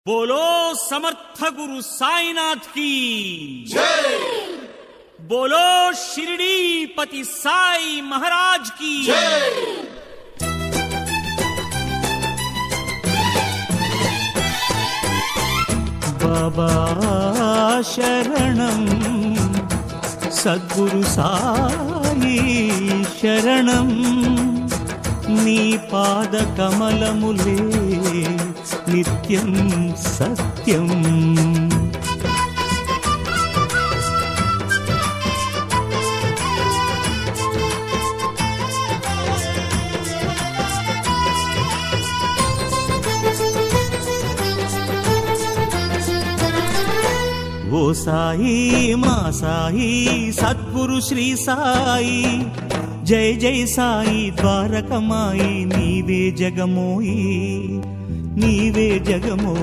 बोलो समर्थ गुरु साईनाथ की जय। बोलो शिरडी पति साई महाराज की जय। बाबा शरणं सद्गुरु साई शरणं नी पाद कमलमुले नित्यं सत्यं ओ साई मा साई सद्गुरु श्री साई जय जय साई द्वारकमाई नीवे जगमोई नीवे जगमो।